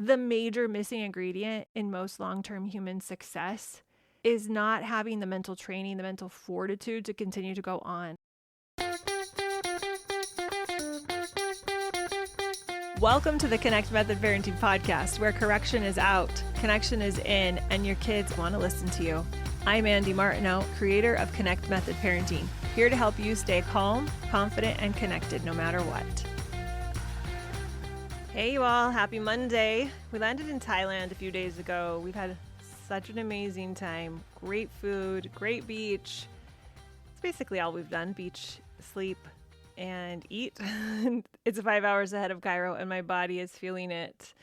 the major missing ingredient in most long-term human success is not having the mental training, the mental fortitude to continue to go on. Welcome to the Connect Method Parenting Podcast, where correction is out, connection is in, and your kids want to listen to you. I'm Andy Martineau, creator of Connect Method Parenting, here to help you stay calm, confident, and connected no matter what. Hey you all, happy Monday. We landed in Thailand a few days ago. We've had such an amazing time. Great food, great beach. It's basically all we've done, beach, sleep, and eat. It's 5 hours ahead of Cairo and my body is feeling it.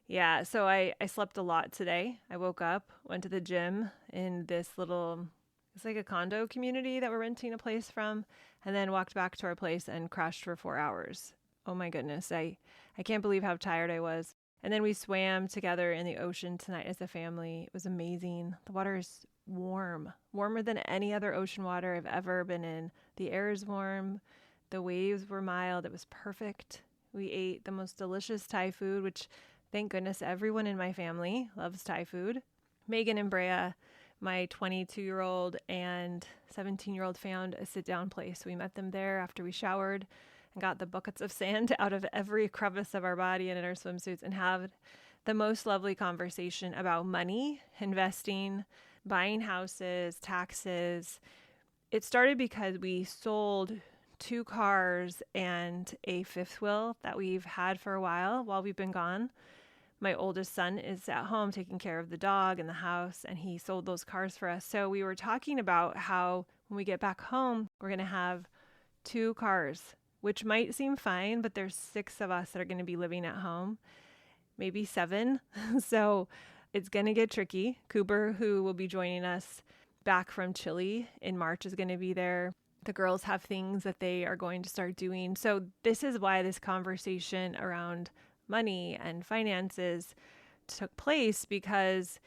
Yeah, so I slept a lot today. I woke up, went to the gym in this little, it's like a condo community that we're renting a place from, and then walked back to our place and crashed for 4 hours. Oh my goodness, I can't believe how tired I was. And then we swam together in the ocean tonight as a family. It was amazing. The water is warm, warmer than any other ocean water I've ever been in. The air is warm. The waves were mild. It was perfect. We ate the most delicious Thai food, which thank goodness everyone in my family loves Thai food. Megan and Brea, my 22-year-old and 17-year-old, found a sit-down place. We met them there after we showered and got the buckets of sand out of every crevice of our body and in our swimsuits and have the most lovely conversation about money, investing, buying houses, taxes. It started because we sold 2 cars and a fifth wheel that we've had for a while we've been gone. My oldest son is at home taking care of the dog and the house, and he sold those cars for us. So we were talking about how when we get back home, we're going to have 2 cars, which might seem fine, but there's 6 of us that are going to be living at home, maybe 7. So it's going to get tricky. Cooper, who will be joining us back from Chile in March, is going to be there. The girls have things that they are going to start doing. So this is why this conversation around money and finances took place, because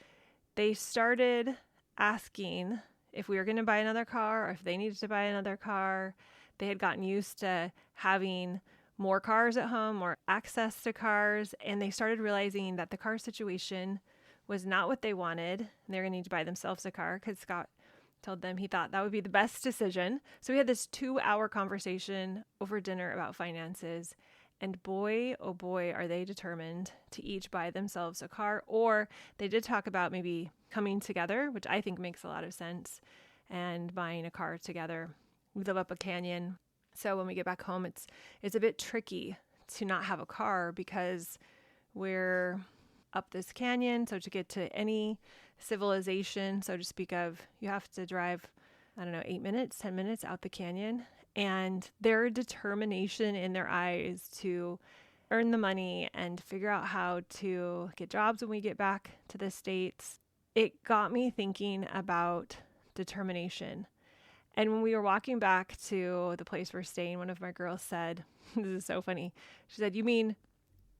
they started asking if we were going to buy another car or if they needed to buy another car. They had gotten used to having more cars at home, more access to cars, and they started realizing that the car situation was not what they wanted, and they were going to need to buy themselves a car because Scott told them he thought that would be the best decision. So we had this 2-hour conversation over dinner about finances, and boy, oh boy, are they determined to each buy themselves a car. Or they did talk about maybe coming together, which I think makes a lot of sense, and buying a car together. We live up a canyon, so when we get back home, it's a bit tricky to not have a car because we're up this canyon. So to get to any civilization, so to speak of, you have to drive, 8 minutes, 10 minutes out the canyon. And their determination in their eyes to earn the money and figure out how to get jobs when we get back to the States, it got me thinking about determination. And when we were walking back to the place we're staying, one of my girls said, this is so funny. She said, "You mean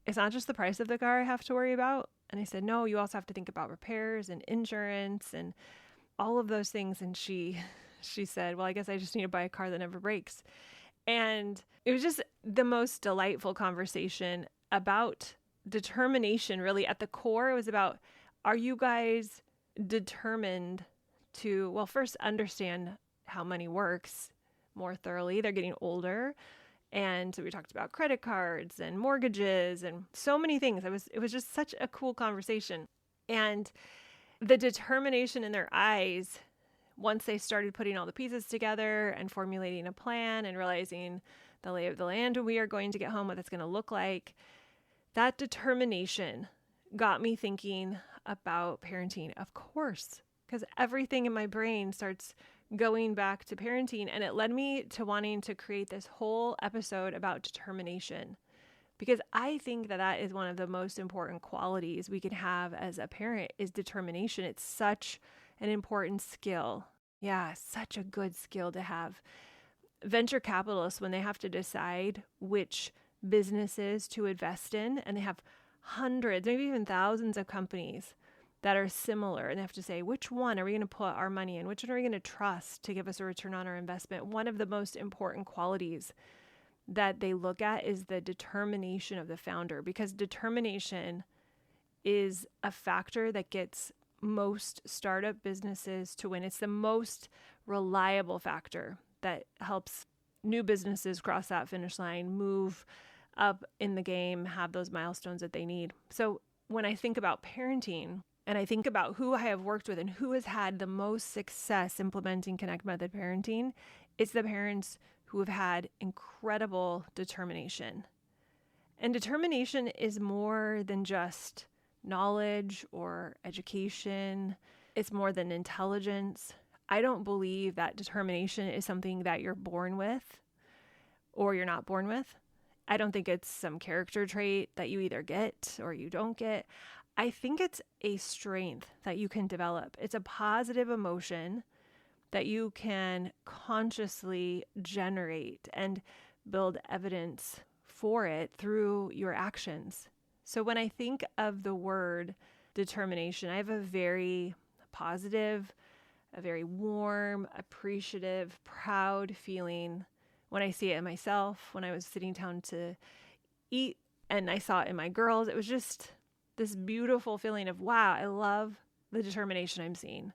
it's not just the price of the car I have to worry about?" And I said, "No, you also have to think about repairs and insurance and all of those things." And she said, "Well, I guess I just need to buy a car that never breaks." And it was just the most delightful conversation about determination. Really, at the core, it was about, are you guys determined to, well, first understand how money works more thoroughly? They're getting older. And so we talked about credit cards and mortgages and so many things. It was just such a cool conversation. And the determination in their eyes, once they started putting all the pieces together and formulating a plan and realizing the lay of the land we are going to get home, what it's going to look like, that determination got me thinking about parenting, of course, because everything in my brain starts going back to parenting. And it led me to wanting to create this whole episode about determination, because I think that is one of the most important qualities we can have as a parent is determination. It's such an important skill. Yeah, such a good skill to have. Venture capitalists, when they have to decide which businesses to invest in, and they have hundreds, maybe even thousands of companies that are similar, and they have to say, which one are we going to put our money in? Which one are we going to trust to give us a return on our investment? One of the most important qualities that they look at is the determination of the founder, because determination is a factor that gets most startup businesses to win. It's the most reliable factor that helps new businesses cross that finish line, move up in the game, have those milestones that they need. So when I think about parenting and I think about who I have worked with and who has had the most success implementing Connect Method parenting, it's the parents who have had incredible determination. And determination is more than just knowledge or education. It's more than intelligence. I don't believe that determination is something that you're born with or you're not born with. I don't think it's some character trait that you either get or you don't get. I think it's a strength that you can develop. It's a positive emotion that you can consciously generate and build evidence for it through your actions. So when I think of the word determination, I have a very positive, a very warm, appreciative, proud feeling when I see it in myself. When I was sitting down to eat and I saw it in my girls, it was just this beautiful feeling of, wow, I love the determination I'm seeing.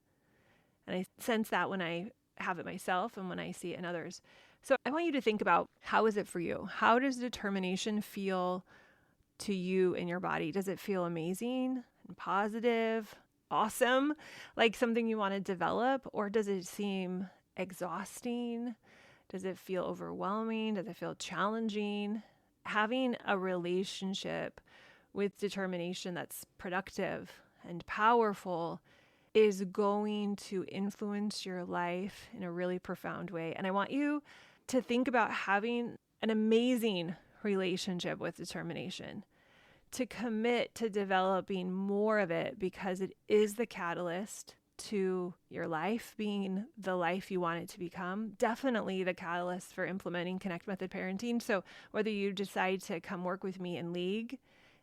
And I sense that when I have it myself and when I see it in others. So I want you to think about, how is it for you? How does determination feel to you in your body? Does it feel amazing and positive, awesome, like something you want to develop? Or does it seem exhausting? Does it feel overwhelming? Does it feel challenging? Having a relationship with determination that's productive and powerful is going to influence your life in a really profound way. And I want you to think about having an amazing relationship with determination, to commit to developing more of it, because it is the catalyst to your life being the life you want it to become. Definitely the catalyst for implementing Connect Method parenting. So whether you decide to come work with me in League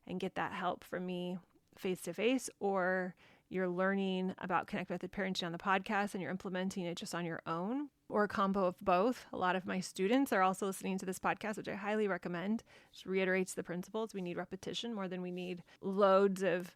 and get that help from me face to face, or you're learning about Connect Method parenting on the podcast and you're implementing it just on your own, or a combo of both. A lot of my students are also listening to this podcast, which I highly recommend. Just reiterates the principles. We need repetition more than we need loads of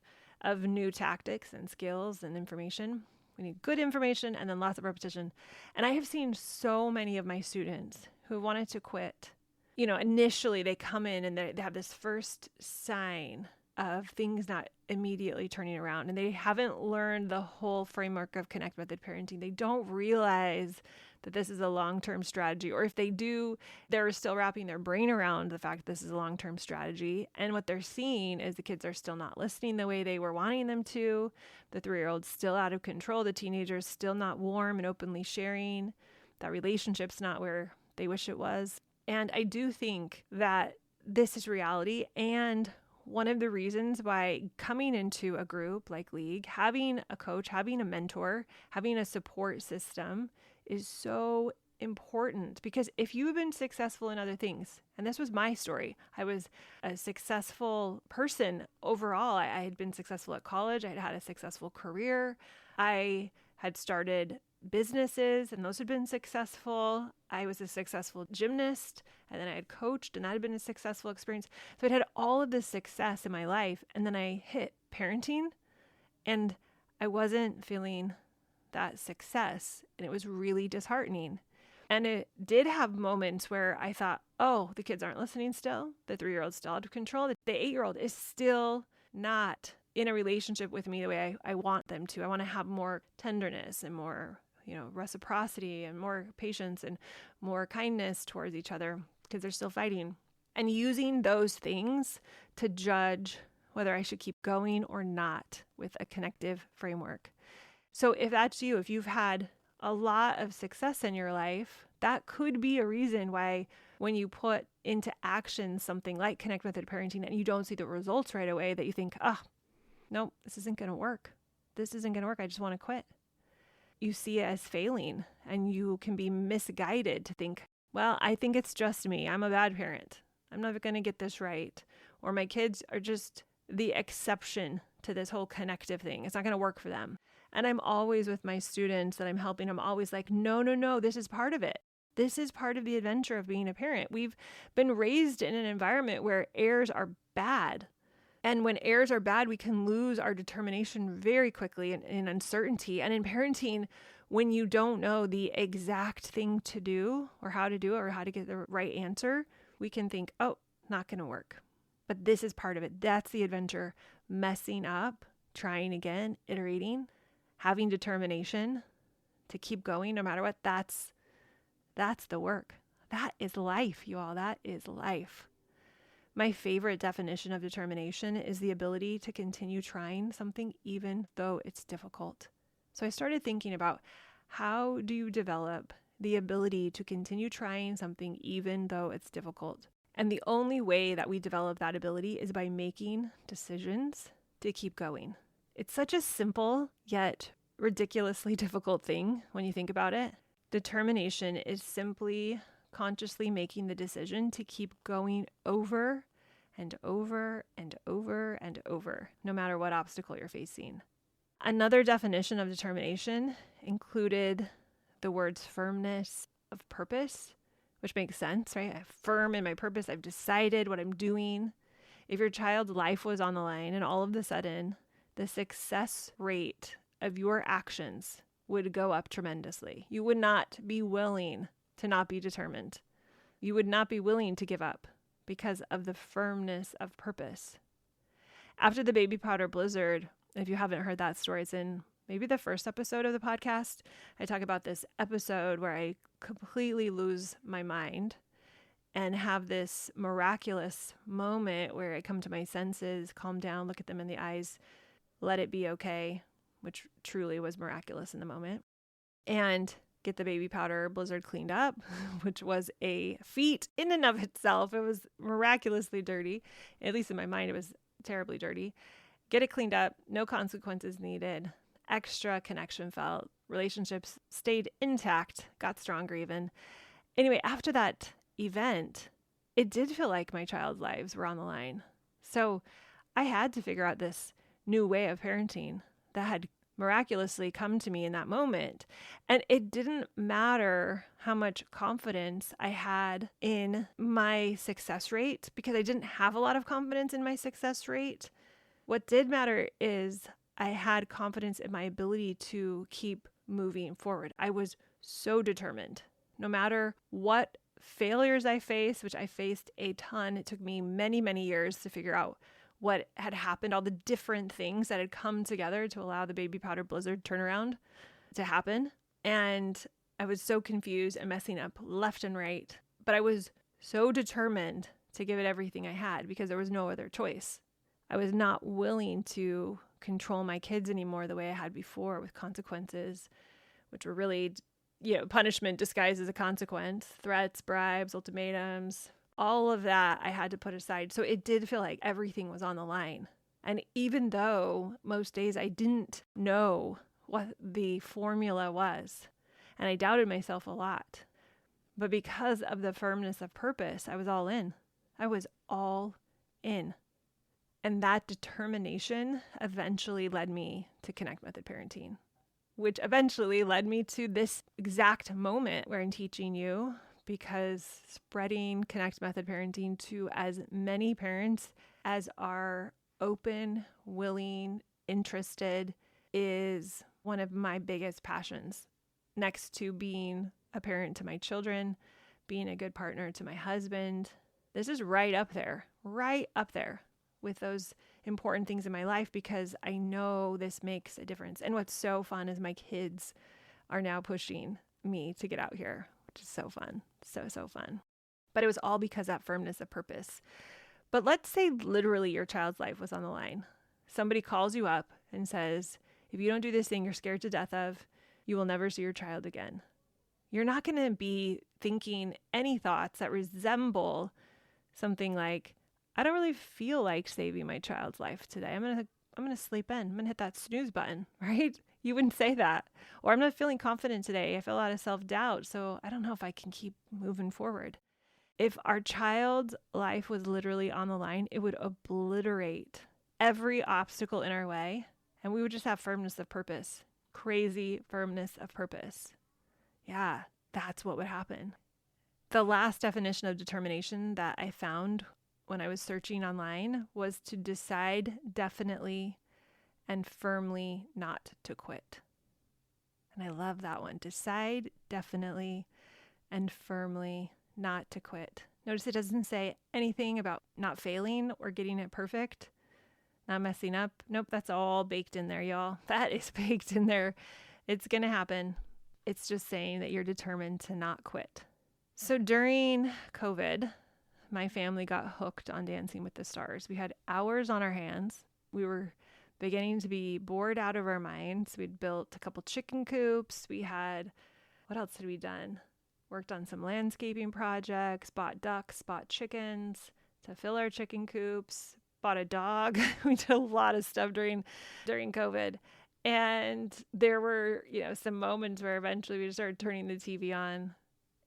new tactics and skills and information. We need good information and then lots of repetition. And I have seen so many of my students who wanted to quit. Initially they come in and they have this first sign of things not immediately turning around, and they haven't learned the whole framework of Connect Method parenting. They don't realize that this is a long-term strategy, or if they do, they're still wrapping their brain around the fact that this is a long-term strategy. And what they're seeing is the kids are still not listening the way they were wanting them to. The 3-year-old's still out of control. The teenager's still not warm and openly sharing. That relationship's not where they wish it was. And I do think that this is reality, and one of the reasons why coming into a group like League, having a coach, having a mentor, having a support system is so important. Because if you've been successful in other things, and this was my story, I was a successful person overall. I had been successful at college. I had had a successful career. I had started businesses and those had been successful. I was a successful gymnast, and then I had coached, and that had been a successful experience. So I'd had all of this success in my life, and then I hit parenting and I wasn't feeling that success, and it was really disheartening. And it did have moments where I thought, oh, the kids aren't listening still. The 3-year-old's still out of control. The 8-year-old is still not in a relationship with me the way I want them to. I want to have more tenderness and more, reciprocity and more patience and more kindness towards each other, because they're still fighting. And using those things to judge whether I should keep going or not with a connective framework. So if that's you, if you've had a lot of success in your life, that could be a reason why when you put into action something like Connect Method parenting and you don't see the results right away, that you think, nope, this isn't going to work. This isn't going to work. I just want to quit. You see it as failing, and you can be misguided to think, well, I think it's just me. I'm a bad parent. I'm never going to get this right. Or my kids are just the exception to this whole connective thing. It's not going to work for them. And I'm always with my students that I'm helping. I'm always like, no, this is part of it. This is part of the adventure of being a parent. We've been raised in an environment where errors are bad. And when errors are bad, we can lose our determination very quickly in uncertainty. And in parenting, when you don't know the exact thing to do or how to do it or how to get the right answer, we can think, oh, not going to work. But this is part of it. That's the adventure. Messing up, trying again, iterating, having determination to keep going no matter what. That's the work. That is life, you all. That is life. My favorite definition of determination is the ability to continue trying something even though it's difficult. So I started thinking about, how do you develop the ability to continue trying something even though it's difficult? And the only way that we develop that ability is by making decisions to keep going. It's such a simple yet ridiculously difficult thing when you think about it. Determination is simply consciously making the decision to keep going over and over and over and over, no matter what obstacle you're facing. Another definition of determination included the words firmness of purpose, which makes sense, right? I'm firm in my purpose. I've decided what I'm doing. If your child's life was on the line and all of a sudden the success rate of your actions would go up tremendously, you would not be willing to not be determined. You would not be willing to give up because of the firmness of purpose. After the baby powder blizzard, if you haven't heard that story, it's in maybe the first episode of the podcast. I talk about this episode where I completely lose my mind and have this miraculous moment where I come to my senses, calm down, look at them in the eyes, let it be okay, which truly was miraculous in the moment, and get the baby powder blizzard cleaned up, which was a feat in and of itself. It was miraculously dirty. At least in my mind, it was terribly dirty. Get it cleaned up, no consequences needed, extra connection felt, relationships stayed intact, got stronger even. Anyway, after that event, it did feel like my child's lives were on the line. So I had to figure out this new way of parenting that had miraculously come to me in that moment. And it didn't matter how much confidence I had in my success rate, because I didn't have a lot of confidence in my success rate. What did matter is I had confidence in my ability to keep moving forward. I was so determined. No matter what failures I faced, which I faced a ton, it took me many, many years to figure out what had happened, all the different things that had come together to allow the baby powder blizzard turnaround to happen. And I was so confused and messing up left and right, but I was so determined to give it everything I had because there was no other choice. I was not willing to control my kids anymore the way I had before, with consequences, which were really, punishment disguised as a consequence, threats, bribes, ultimatums. All of that I had to put aside. So it did feel like everything was on the line. And even though most days I didn't know what the formula was, and I doubted myself a lot, but because of the firmness of purpose, I was all in. I was all in. And that determination eventually led me to Connect Method Parenting, which eventually led me to this exact moment where I'm teaching you, because spreading Connect Method Parenting to as many parents as are open, willing, interested is one of my biggest passions. Next to being a parent to my children, being a good partner to my husband, this is right up there with those important things in my life, because I know this makes a difference. And what's so fun is my kids are now pushing me to get out here, which is so fun. So fun. But it was all because of that firmness of purpose. But let's say literally your child's life was on the line. Somebody calls you up and says, if you don't do this thing you're scared to death of, you will never see your child again. You're not going to be thinking any thoughts that resemble something like, I don't really feel like saving my child's life today. I'm going to sleep in. I'm going to hit that snooze button, right? You wouldn't say that. Or I'm not feeling confident today. I feel a lot of self-doubt, so I don't know if I can keep moving forward. If our child's life was literally on the line, it would obliterate every obstacle in our way, and we would just have firmness of purpose, crazy firmness of purpose. Yeah, that's what would happen. The last definition of determination that I found when I was searching online was to decide definitely and firmly not to quit. And I love that one. Decide definitely and firmly not to quit. Notice it doesn't say anything about not failing or getting it perfect, not messing up. Nope, that's all baked in there, y'all. That is baked in there. It's going to happen. It's just saying that you're determined to not quit. So during COVID, my family got hooked on Dancing with the Stars. We had hours on our hands. We were beginning to be bored out of our minds. We'd built a couple chicken coops. What else had we done? Worked on some landscaping projects, bought ducks, bought chickens to fill our chicken coops, bought a dog. We did a lot of stuff during COVID. And there were, some moments where eventually we just started turning the TV on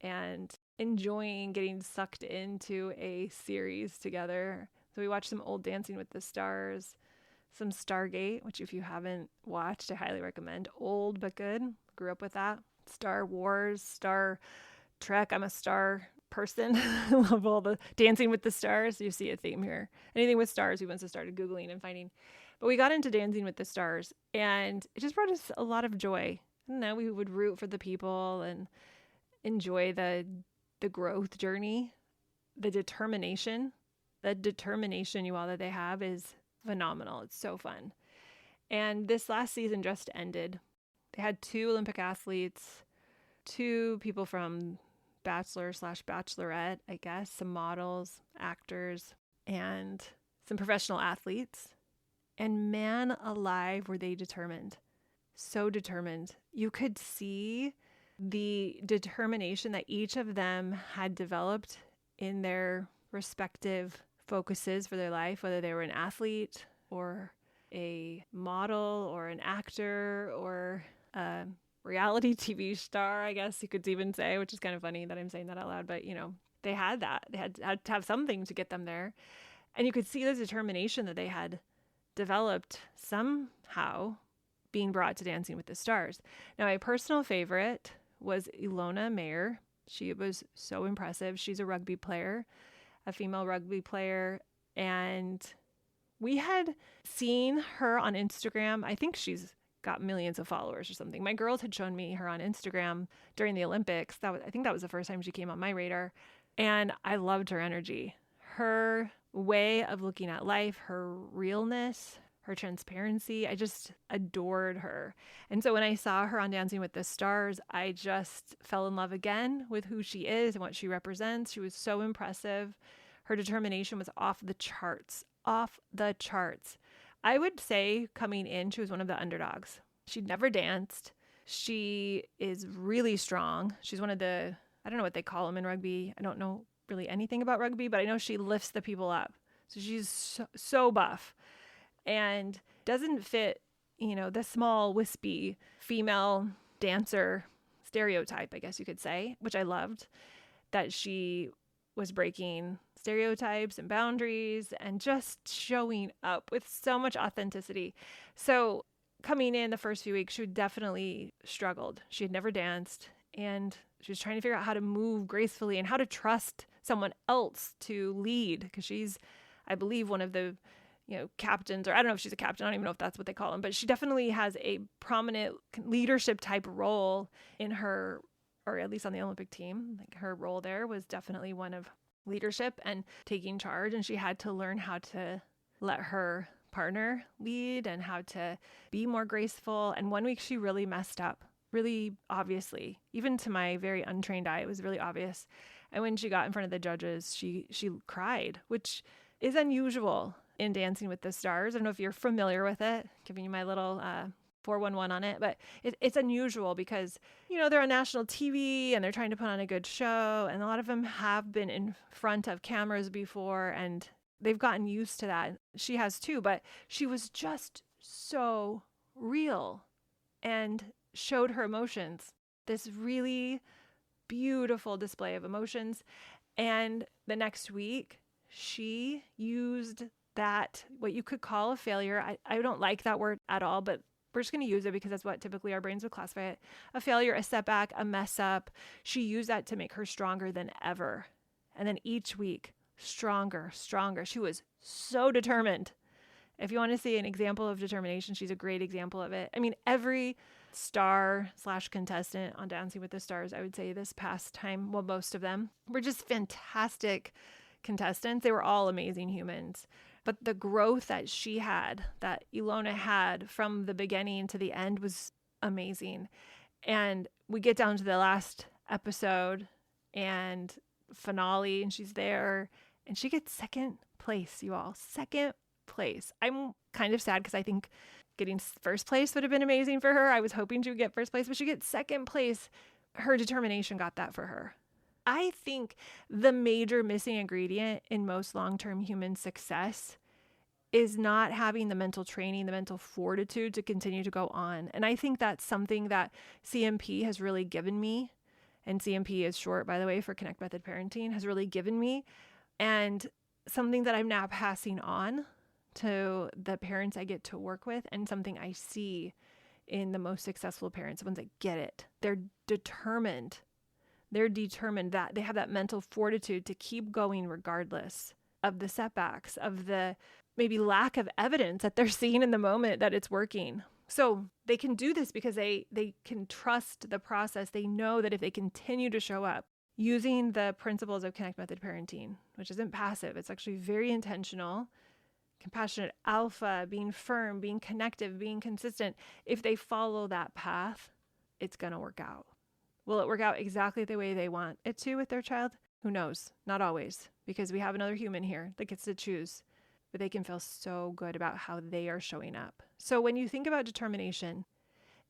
and enjoying getting sucked into a series together. So we watched some old Dancing with the Stars, some Stargate, which if you haven't watched, I highly recommend. Old but good. Grew up with that. Star Wars, Star Trek. I'm a Star person. I love all the Dancing with the Stars. You see a theme here. Anything with stars, we once started Googling and finding. But we got into Dancing with the Stars, and it just brought us a lot of joy. I don't know, we would root for the people and enjoy the growth journey, the determination. The determination, you all, that they have is phenomenal. It's so fun. And this last season just ended. They had 2 Olympic athletes, 2 people from Bachelor/Bachelorette, I guess, some models, actors, and some professional athletes. And man alive, were they determined. So determined. You could see the determination that each of them had developed in their respective focuses for their life, whether they were an athlete or a model or an actor or a reality TV star, I guess you could even say, which is kind of funny that I'm saying that out loud, but they had that. They had to have something to get them there. And you could see the determination that they had developed somehow being brought to Dancing with the Stars. Now, my personal favorite was Ilona Mayer. She was so impressive. She's a rugby player, a female rugby player. And we had seen her on Instagram. I think she's got millions of followers or something. My girls had shown me her on Instagram during the Olympics. I think that was the first time she came on my radar. And I loved her energy, her way of looking at life, her realness, her transparency. I just adored her. And so when I saw her on Dancing with the Stars, I just fell in love again with who she is and what she represents. She was so impressive. Her determination was off the charts. I would say coming in, she was one of the underdogs. She'd never danced. She is really strong. She's one of the, I don't know what they call them in rugby. I don't know really anything about rugby, but I know she lifts the people up. So she's so buff and doesn't fit, the small, wispy female dancer stereotype, I guess you could say, which I loved, that she was breaking stereotypes and boundaries and just showing up with so much authenticity. So coming in the first few weeks, she definitely struggled. She had never danced and she was trying to figure out how to move gracefully and how to trust someone else to lead, because she's, I believe, one of the captains, or I don't know if she's a captain. I don't even know if that's what they call them, but she definitely has a prominent leadership type role in her, or at least on the Olympic team. Like her role there was definitely one of leadership and taking charge. And she had to learn how to let her partner lead and how to be more graceful. And one week she really messed up, really obviously, even to my very untrained eye, it was really obvious. And when she got in front of the judges, she cried, which is unusual in Dancing with the Stars. I don't know if you're familiar with it, giving you my little 411 on it, but it's unusual because, they're on national TV and they're trying to put on a good show. And a lot of them have been in front of cameras before and they've gotten used to that. She has too, but she was just so real and showed her emotions. This really beautiful display of emotions. And the next week, she used that, what you could call a failure. I don't like that word at all, but we're just going to use it because that's what typically our brains would classify it. A failure, a setback, a mess up. She used that to make her stronger than ever. And then each week stronger, stronger. She was so determined. If you want to see an example of determination, she's a great example of it. I mean, every star/contestant on Dancing with the Stars, I would say this past time, well, most of them were just fantastic contestants. They were all amazing humans. But the growth that she had, that Ilona had from the beginning to the end was amazing. And we get down to the last episode and finale, and she's there and she gets second place, you all. Second place. I'm kind of sad because I think getting first place would have been amazing for her. I was hoping she would get first place, but she gets second place. Her determination got that for her. I think the major missing ingredient in most long-term human success is not having the mental training, the mental fortitude to continue to go on. And I think that's something that CMP has really given me. And CMP is short, by the way, for Connect Method Parenting, has really given me. And something that I'm now passing on to the parents I get to work with, and something I see in the most successful parents, the ones that get it. They're determined. They're determined that they have that mental fortitude to keep going regardless of the setbacks, of the maybe lack of evidence that they're seeing in the moment that it's working. So they can do this because they can trust the process. They know that if they continue to show up using the principles of Connect Method Parenting, which isn't passive, it's actually very intentional, compassionate alpha, being firm, being connective, being consistent. If they follow that path, it's going to work out. Will it work out exactly the way they want it to with their child? Who knows? Not always, because we have another human here that gets to choose, but they can feel so good about how they are showing up. So when you think about determination,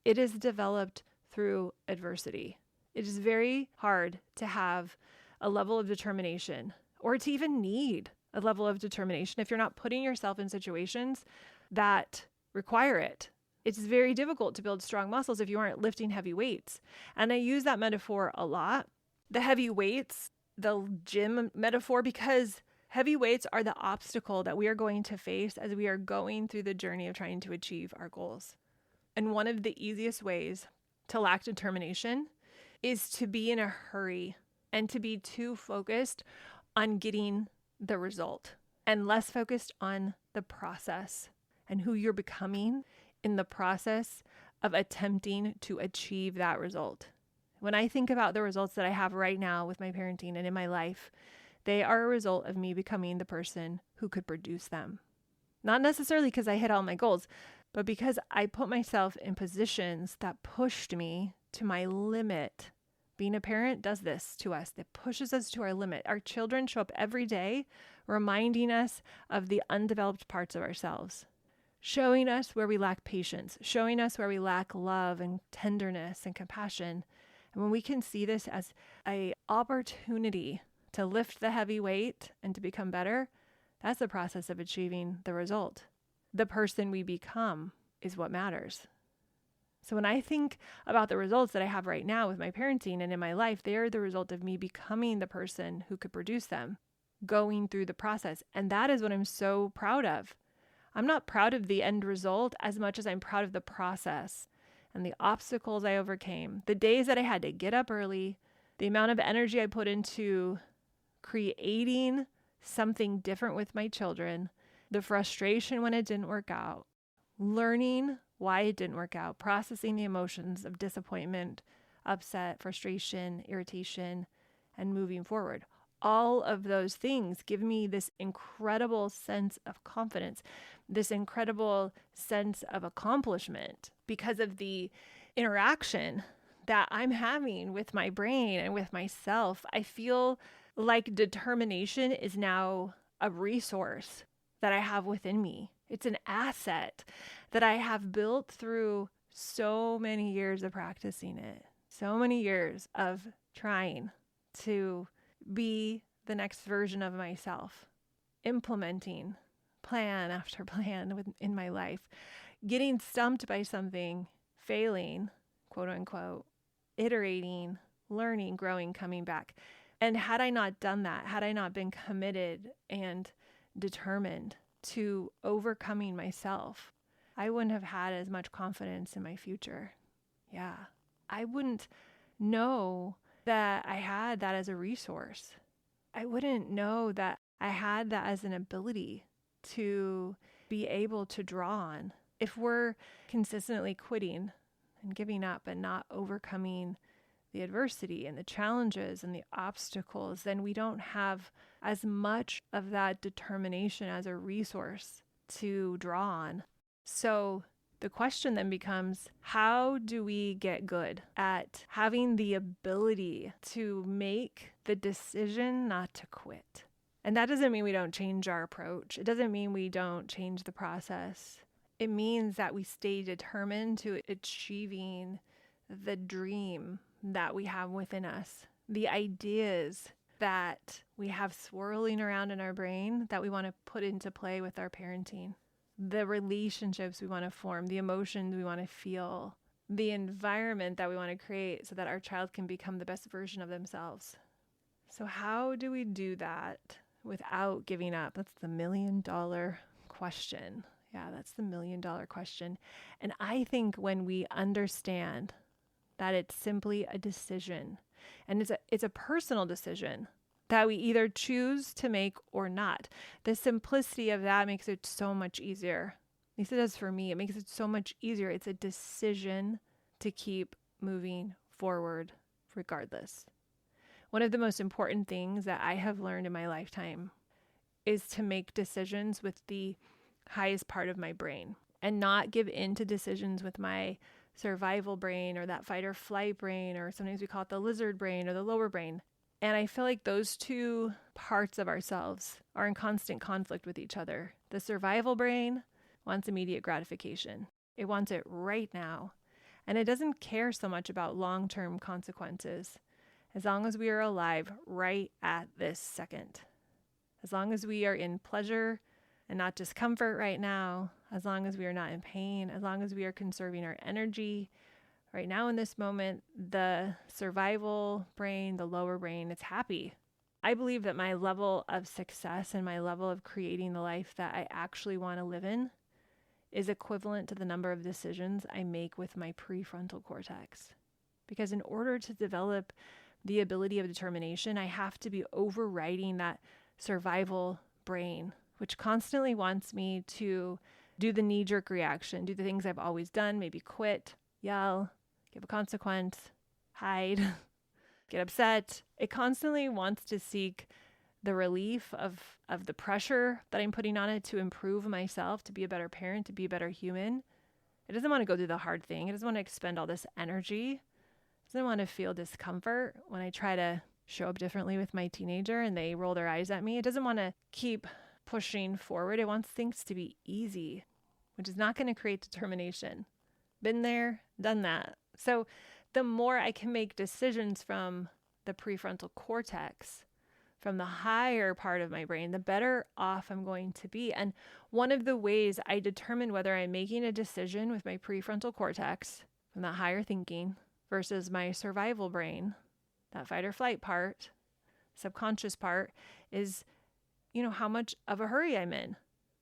it is developed through adversity. It is very hard to have a level of determination or to even need a level of determination if you're not putting yourself in situations that require it. It's very difficult to build strong muscles if you aren't lifting heavy weights. And I use that metaphor a lot. The heavy weights, the gym metaphor, because heavy weights are the obstacle that we are going to face as we are going through the journey of trying to achieve our goals. And one of the easiest ways to lack determination is to be in a hurry and to be too focused on getting the result and less focused on the process and who you're becoming in the process of attempting to achieve that result. When I think about the results that I have right now with my parenting and in my life, they are a result of me becoming the person who could produce them. Not necessarily because I hit all my goals, but because I put myself in positions that pushed me to my limit. Being a parent does this to us. It pushes us to our limit. Our children show up every day reminding us of the undeveloped parts of ourselves, showing us where we lack patience, showing us where we lack love and tenderness and compassion. And when we can see this as an opportunity to lift the heavy weight and to become better, that's the process of achieving the result. The person we become is what matters. So when I think about the results that I have right now with my parenting and in my life, they are the result of me becoming the person who could produce them, going through the process. And that is what I'm so proud of. I'm not proud of the end result as much as I'm proud of the process and the obstacles I overcame, the days that I had to get up early, the amount of energy I put into creating something different with my children, the frustration when it didn't work out, learning why it didn't work out, processing the emotions of disappointment, upset, frustration, irritation, and moving forward. All of those things give me this incredible sense of confidence, this incredible sense of accomplishment because of the interaction that I'm having with my brain and with myself. I feel like determination is now a resource that I have within me. It's an asset that I have built through so many years of practicing it, so many years of trying to be the next version of myself, implementing plan after plan in my life, getting stumped by something, failing, quote unquote, iterating, learning, growing, coming back. And had I not done that, had I not been committed and determined to overcoming myself, I wouldn't have had as much confidence in my future. Yeah, I wouldn't know that I had that as a resource. I wouldn't know that I had that as an ability to be able to draw on. If we're consistently quitting and giving up and not overcoming the adversity and the challenges and the obstacles, then we don't have as much of that determination as a resource to draw on. So the question then becomes, how do we get good at having the ability to make the decision not to quit? And that doesn't mean we don't change our approach. It doesn't mean we don't change the process. It means that we stay determined to achieving the dream that we have within us, the ideas that we have swirling around in our brain that we want to put into play with our parenting, the relationships we want to form, the emotions we want to feel, the environment that we want to create so that our child can become the best version of themselves. So how do we do that without giving up? That's the $1 million question. Yeah, that's the $1 million question. And I think when we understand that it's simply a decision, and it's a personal decision that we either choose to make or not. The simplicity of that makes it so much easier. At least it does for me. It makes it so much easier. It's a decision to keep moving forward regardless. One of the most important things that I have learned in my lifetime is to make decisions with the highest part of my brain and not give in to decisions with my survival brain or that fight or flight brain, or sometimes we call it the lizard brain or the lower brain. And I feel like those two parts of ourselves are in constant conflict with each other. The survival brain wants immediate gratification. It wants it right now. And it doesn't care so much about long-term consequences as long as we are alive right at this second. As long as we are in pleasure and not discomfort right now, as long as we are not in pain, as long as we are conserving our energy, right now in this moment, the survival brain, the lower brain, it's happy. I believe that my level of success and my level of creating the life that I actually want to live in is equivalent to the number of decisions I make with my prefrontal cortex. Because in order to develop the ability of determination, I have to be overriding that survival brain, which constantly wants me to do the knee-jerk reaction, do the things I've always done, maybe quit, yell, give a consequence, hide, get upset. It constantly wants to seek the relief of the pressure that I'm putting on it to improve myself, to be a better parent, to be a better human. It doesn't want to go through the hard thing. It doesn't want to expend all this energy. It doesn't want to feel discomfort when I try to show up differently with my teenager and they roll their eyes at me. It doesn't want to keep pushing forward. It wants things to be easy, which is not going to create determination. Been there, done that. So the more I can make decisions from the prefrontal cortex, from the higher part of my brain, the better off I'm going to be. And one of the ways I determine whether I'm making a decision with my prefrontal cortex, from that higher thinking, versus my survival brain, that fight or flight part, subconscious part, is, how much of a hurry I'm in.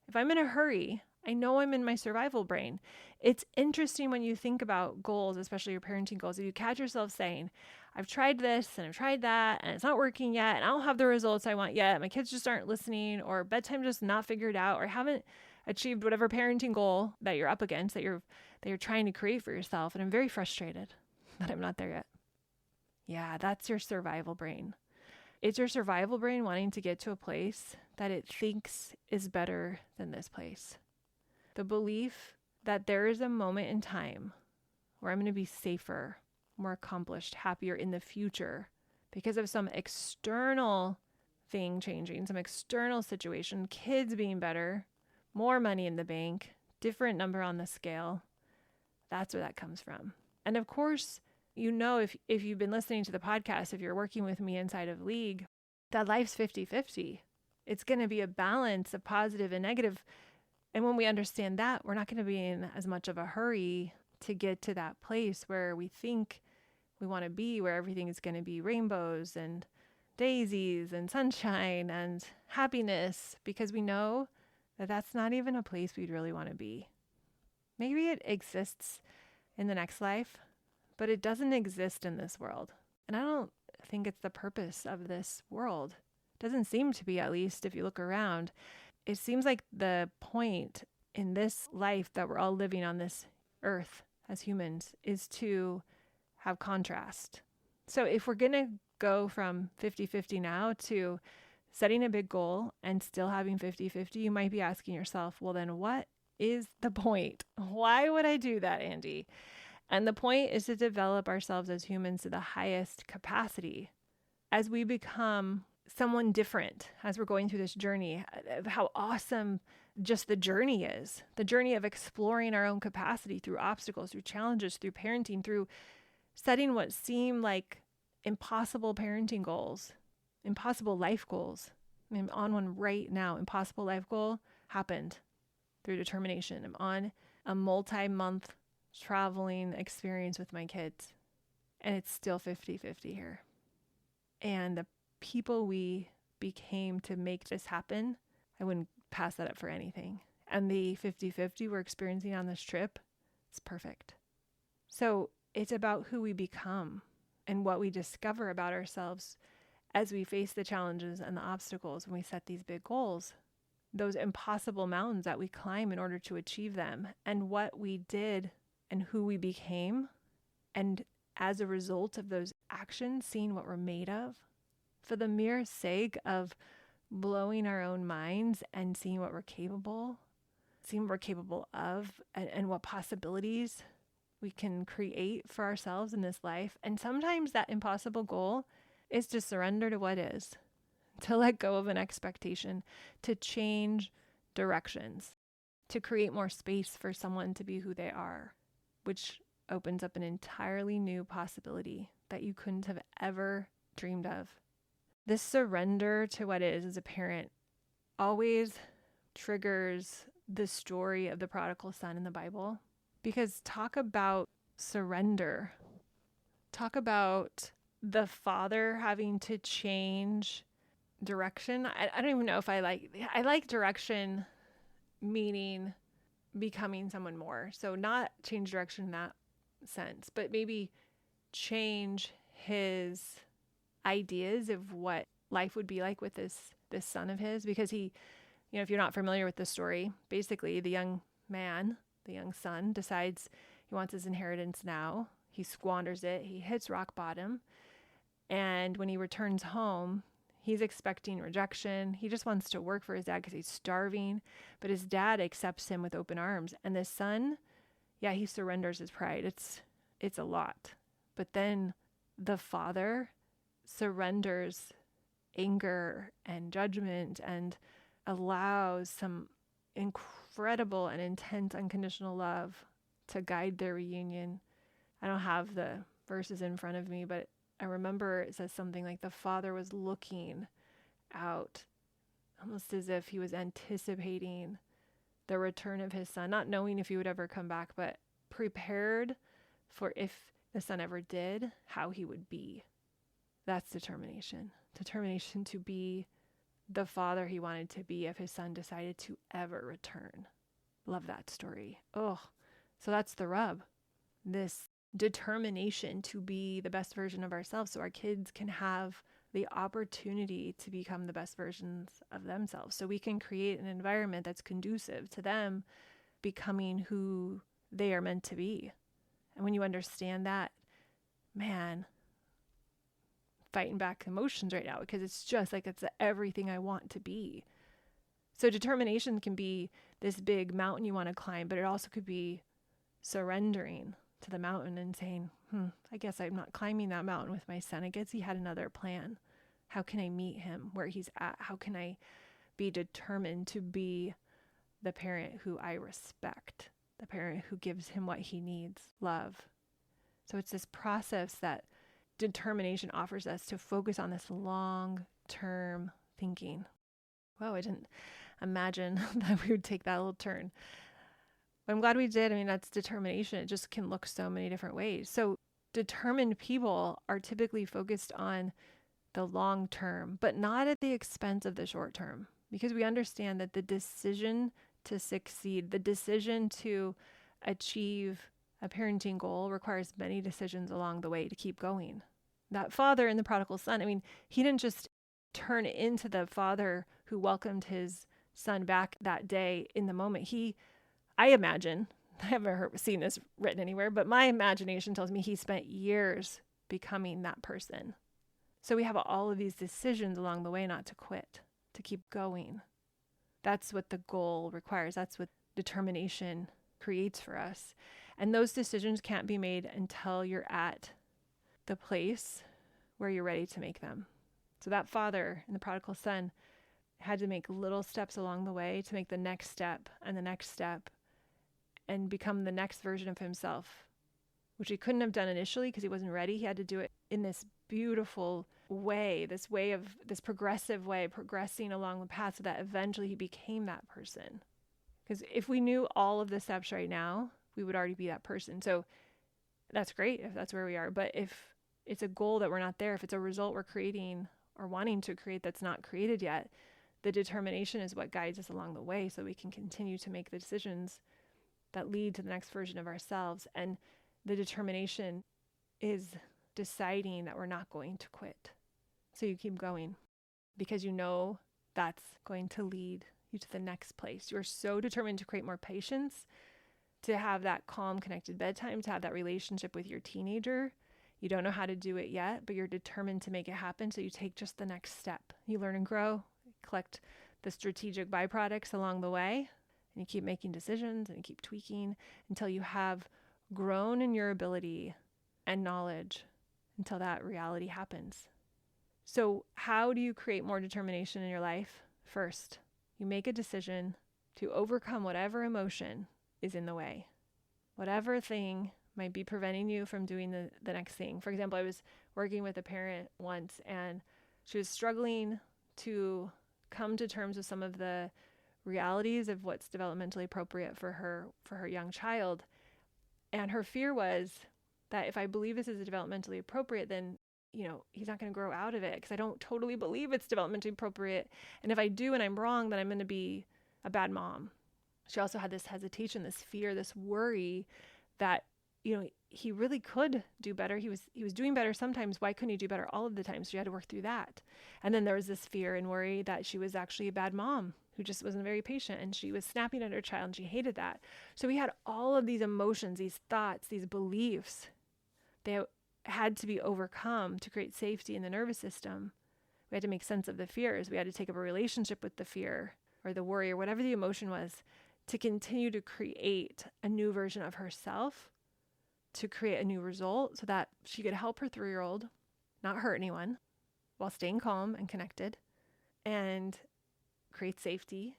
If I'm in a hurry, I know I'm in my survival brain. It's interesting when you think about goals, especially your parenting goals, if you catch yourself saying, I've tried this and I've tried that and it's not working yet and I don't have the results I want yet. My kids just aren't listening, or bedtime just not figured out, or haven't achieved whatever parenting goal that you're up against, that you're trying to create for yourself. And I'm very frustrated that I'm not there yet. Yeah, that's your survival brain. It's your survival brain wanting to get to a place that it thinks is better than this place. The belief that there is a moment in time where I'm going to be safer, more accomplished, happier in the future because of some external thing changing, some external situation, kids being better, more money in the bank, different number on the scale. That's where that comes from. And of course, if you've been listening to the podcast, if you're working with me inside of League, that life's 50-50. It's going to be a balance of positive and negative. And when we understand that, we're not going to be in as much of a hurry to get to that place where we think we want to be, where everything is going to be rainbows and daisies and sunshine and happiness, because we know that that's not even a place we'd really want to be. Maybe it exists in the next life, but it doesn't exist in this world. And I don't think it's the purpose of this world Doesn't seem to be, at least if you look around. It seems like the point in this life that we're all living on this earth as humans is to have contrast. So if we're going to go from 50-50 now to setting a big goal and still having 50-50, you might be asking yourself, well, then what is the point? Why would I do that, Andy? And the point is to develop ourselves as humans to the highest capacity as we become someone different as we're going through this journey of how awesome just the journey is. The journey of exploring our own capacity through obstacles, through challenges, through parenting, through setting what seem like impossible parenting goals, impossible life goals. I'm on one right now. Impossible life goal happened through determination. I'm on a multi-month traveling experience with my kids, and it's still 50-50 here. And the people we became to make this happen, I wouldn't pass that up for anything. And the 50-50 we're experiencing on this trip, it's perfect. So it's about who we become and what we discover about ourselves as we face the challenges and the obstacles when we set these big goals, those impossible mountains that we climb in order to achieve them, and what we did and who we became. And as a result of those actions, seeing what we're made of, for the mere sake of blowing our own minds and seeing what we're capable of, and what possibilities we can create for ourselves in this life. And sometimes that impossible goal is to surrender to what is, to let go of an expectation, to change directions, to create more space for someone to be who they are, which opens up an entirely new possibility that you couldn't have ever dreamed of. This surrender to what is as a parent always triggers the story of the prodigal son in the Bible, because talk about surrender. Talk about the father having to change direction. I don't even know if I like direction, meaning becoming someone more. So not change direction in that sense, but maybe change his ideas of what life would be like with this son of his, because he, if you're not familiar with the story, basically the young son decides he wants his inheritance now. He squanders it. He hits rock bottom. And when he returns home, he's expecting rejection. He just wants to work for his dad because he's starving. But his dad accepts him with open arms. And the son, he surrenders his pride. It's a lot. But then the father surrenders anger and judgment and allows some incredible and intense unconditional love to guide their reunion. I don't have the verses in front of me, but I remember it says something like the father was looking out, almost as if he was anticipating the return of his son, not knowing if he would ever come back, but prepared for if the son ever did, how he would be. That's determination. Determination to be the father he wanted to be if his son decided to ever return. Love that story. Oh, so that's the rub. This determination to be the best version of ourselves so our kids can have the opportunity to become the best versions of themselves. So we can create an environment that's conducive to them becoming who they are meant to be. And when you understand that, man, fighting back emotions right now, because it's just like it's everything I want to be. So determination can be this big mountain you want to climb, but it also could be surrendering to the mountain and saying, I guess I'm not climbing that mountain with my son. I guess he had another plan. How can I meet him where he's at? How can I be determined to be the parent who I respect, the parent who gives him what he needs, love? So it's this process that determination offers us to focus on this long-term thinking. Whoa, I didn't imagine that we would take that little turn. But I'm glad we did. I mean, that's determination. It just can look so many different ways. So determined people are typically focused on the long term, but not at the expense of the short term, because we understand that the decision to succeed, the decision to achieve a parenting goal requires many decisions along the way to keep going. That father in the prodigal son, I mean, he didn't just turn into the father who welcomed his son back that day in the moment. I imagine, I haven't seen this written anywhere, but my imagination tells me he spent years becoming that person. So we have all of these decisions along the way not to quit, to keep going. That's what the goal requires. That's what determination creates for us. And those decisions can't be made until you're at the place where you're ready to make them. So that father and the prodigal son had to make little steps along the way to make the next step and the next step and become the next version of himself, which he couldn't have done initially because he wasn't ready. He had to do it in this beautiful way, this progressive way, progressing along the path so that eventually he became that person. Because if we knew all of the steps right now, we would already be that person. So that's great if that's where we are. But if it's a goal that we're not there, if it's a result we're creating or wanting to create that's not created yet, the determination is what guides us along the way so we can continue to make the decisions that lead to the next version of ourselves. And the determination is deciding that we're not going to quit. So you keep going because you know that's going to lead you to the next place. You're so determined to create more patience, to have that calm, connected bedtime, to have that relationship with your teenager. You don't know how to do it yet, but you're determined to make it happen. So you take just the next step. You learn and grow, collect the strategic byproducts along the way, and you keep making decisions and you keep tweaking until you have grown in your ability and knowledge until that reality happens. So how do you create more determination in your life? First, you make a decision to overcome whatever emotion is in the way, whatever thing might be preventing you from doing the next thing. For example, I was working with a parent once and she was struggling to come to terms with some of the realities of what's developmentally appropriate for her young child. And her fear was that if I believe this is developmentally appropriate, then he's not going to grow out of it because I don't totally believe it's developmentally appropriate. And if I do and I'm wrong, then I'm going to be a bad mom. She also had this hesitation, this fear, this worry that he really could do better. He was doing better sometimes. Why couldn't he do better all of the time? So she had to work through that. And then there was this fear and worry that she was actually a bad mom who just wasn't very patient, and she was snapping at her child and she hated that. So we had all of these emotions, these thoughts, these beliefs. They had to be overcome to create safety in the nervous system. We had to make sense of the fears. We had to take up a relationship with the fear or the worry or whatever the emotion was to continue to create a new version of herself, to create a new result so that she could help her 3-year-old not hurt anyone while staying calm and connected and create safety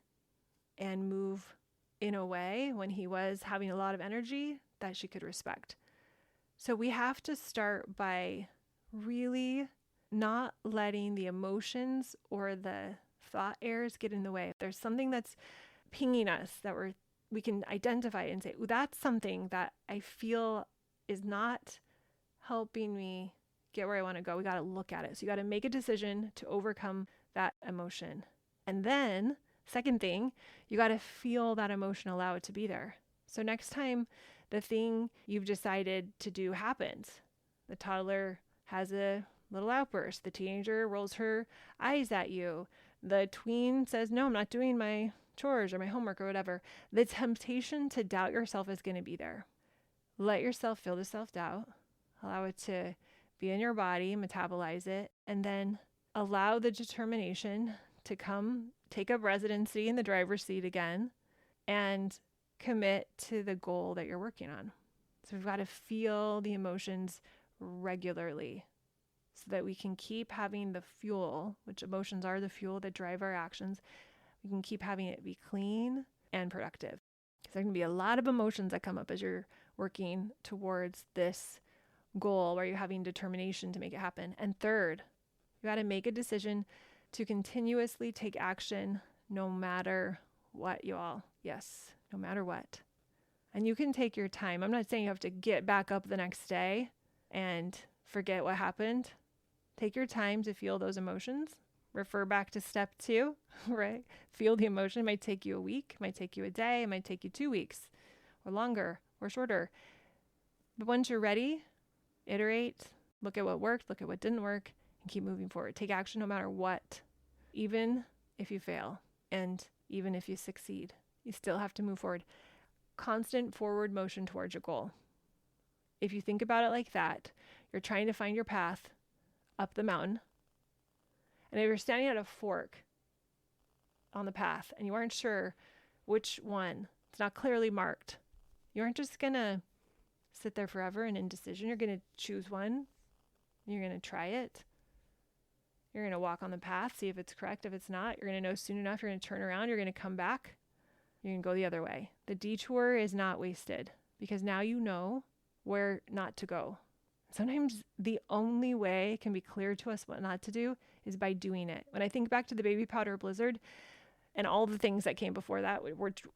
and move in a way when he was having a lot of energy that she could respect. So we have to start by really not letting the emotions or the thought errors get in the way. If there's something that's pinging us that we can identify and say, that's something that I feel is not helping me get where I want to go. We got to look at it. So you got to make a decision to overcome that emotion. And then, second thing, you got to feel that emotion, allow it to be there. So next time the thing you've decided to do happens, the toddler has a little outburst, the teenager rolls her eyes at you, the tween says, no, I'm not doing my chores or my homework or whatever, the temptation to doubt yourself is going to be there. Let yourself feel the self-doubt, allow it to be in your body, metabolize it, and then allow the determination to come take up residency in the driver's seat again and commit to the goal that you're working on. So we've got to feel the emotions regularly so that we can keep having the fuel, which emotions are the fuel that drive our actions. We can keep having it be clean and productive. Because there can be a lot of emotions that come up as you're working towards this goal where you're having determination to make it happen. And third, you got to make a decision to continuously take action no matter what, y'all. Yes, no matter what. And you can take your time. I'm not saying you have to get back up the next day and forget what happened. Take your time to feel those emotions. Refer back to step 2, right? Feel the emotion. It might take you a week, it might take you a day, it might take you 2 weeks or longer or shorter. But once you're ready, iterate, look at what worked, look at what didn't work, and keep moving forward. Take action no matter what, even if you fail and even if you succeed. You still have to move forward. Constant forward motion towards your goal. If you think about it like that, you're trying to find your path up the mountain. And if you're standing at a fork on the path and you aren't sure which one, it's not clearly marked, you aren't just going to sit there forever in indecision. You're going to choose one. You're going to try it. You're going to walk on the path, see if it's correct. If it's not, you're going to know soon enough. You're going to turn around. You're going to come back. You're going to go the other way. The detour is not wasted because now you know where not to go. Sometimes the only way it can be clear to us what not to do is by doing it. When I think back to the baby powder blizzard and all the things that came before that,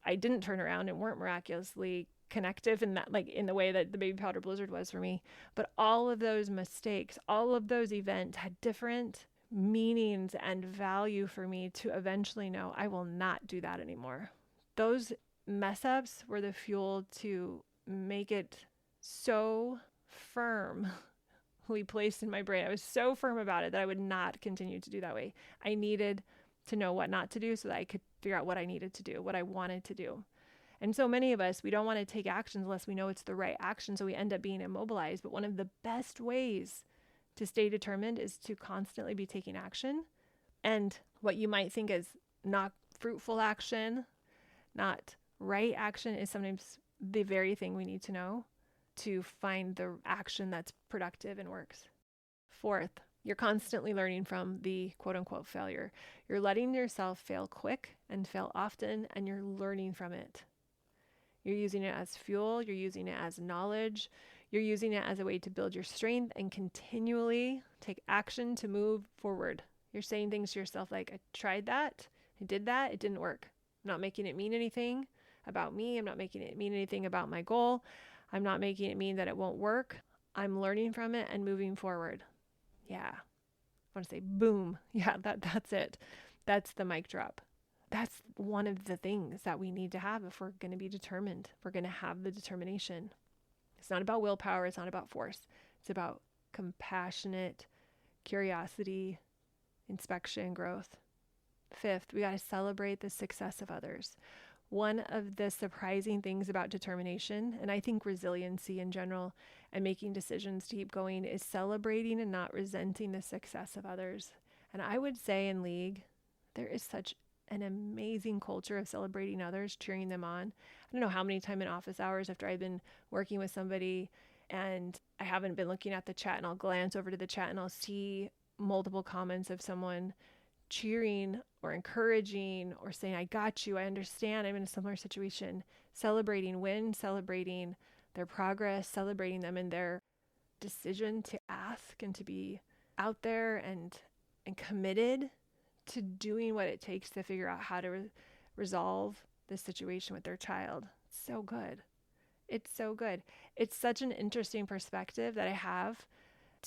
I didn't turn around and weren't miraculously connective in that, like in the way that the baby powder blizzard was for me. But all of those mistakes, all of those events had different meanings and value for me to eventually know I will not do that anymore. Those mess ups were the fuel to make it so firmly placed in my brain. I was so firm about it that I would not continue to do that way. I needed to know what not to do so that I could figure out what I needed to do, what I wanted to do. And so many of us, we don't want to take actions unless we know it's the right action. So we end up being immobilized. But one of the best ways to stay determined is to constantly be taking action. And what you might think is not fruitful action, not right action, is sometimes the very thing we need to know to find the action that's productive and works. Fourth, you're constantly learning from the quote unquote failure. You're letting yourself fail quick and fail often, and you're learning from it. You're using it as fuel. You're using it as knowledge. You're using it as a way to build your strength and continually take action to move forward. You're saying things to yourself like, I tried that. I did that. It didn't work. I'm not making it mean anything about me. I'm not making it mean anything about my goal. I'm not making it mean that it won't work. I'm learning from it and moving forward. Yeah. I want to say boom. Yeah, that's it. That's the mic drop. That's one of the things that we need to have if we're going to be determined. If we're going to have the determination. It's not about willpower. It's not about force. It's about compassionate curiosity, inspection, growth. Fifth, we got to celebrate the success of others. One of the surprising things about determination, and I think resiliency in general, and making decisions to keep going, is celebrating and not resenting the success of others. And I would say in League, there is such an amazing culture of celebrating others, cheering them on. I don't know how many times in office hours after I've been working with somebody and I haven't been looking at the chat, and I'll glance over to the chat and I'll see multiple comments of someone cheering or encouraging or saying, I got you, I understand, I'm in a similar situation, celebrating wins, celebrating their progress, celebrating them in their decision to ask and to be out there and committed to doing what it takes to figure out how to resolve this situation with their child. It's so good. It's so good. It's such an interesting perspective that I have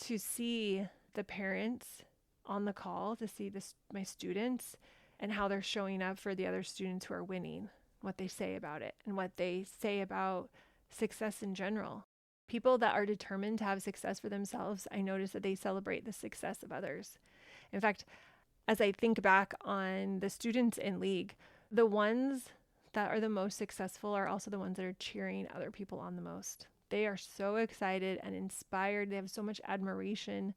to see the parents on the call, to see my students and how they're showing up for the other students who are winning, what they say about it and what they say about success in general. People that are determined to have success for themselves, I notice that they celebrate the success of others. In fact, as I think back on the students in League, the ones that are the most successful are also the ones that are cheering other people on the most. They are so excited and inspired. They have so much admiration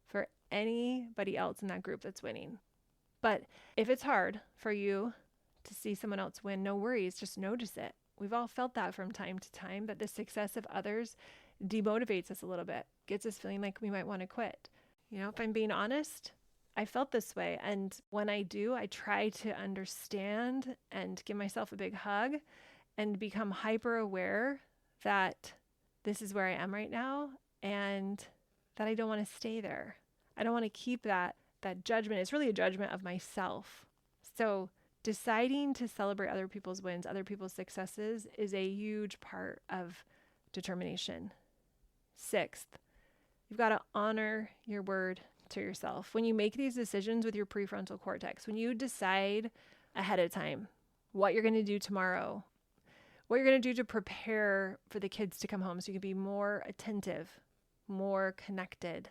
for anybody else in that group that's winning. But if it's hard for you to see someone else win, no worries, just notice it. We've all felt that from time to time, that the success of others demotivates us a little bit, gets us feeling like we might want to quit. You know, if I'm being honest, I felt this way. And when I do, I try to understand and give myself a big hug and become hyper aware that this is where I am right now and that I don't want to stay there. I don't want to keep that judgment. It's really a judgment of myself. So deciding to celebrate other people's wins, other people's successes is a huge part of determination. Sixth, you've got to honor your word to yourself. When you make these decisions with your prefrontal cortex, when you decide ahead of time what you're going to do tomorrow, what you're going to do to prepare for the kids to come home so you can be more attentive, more connected,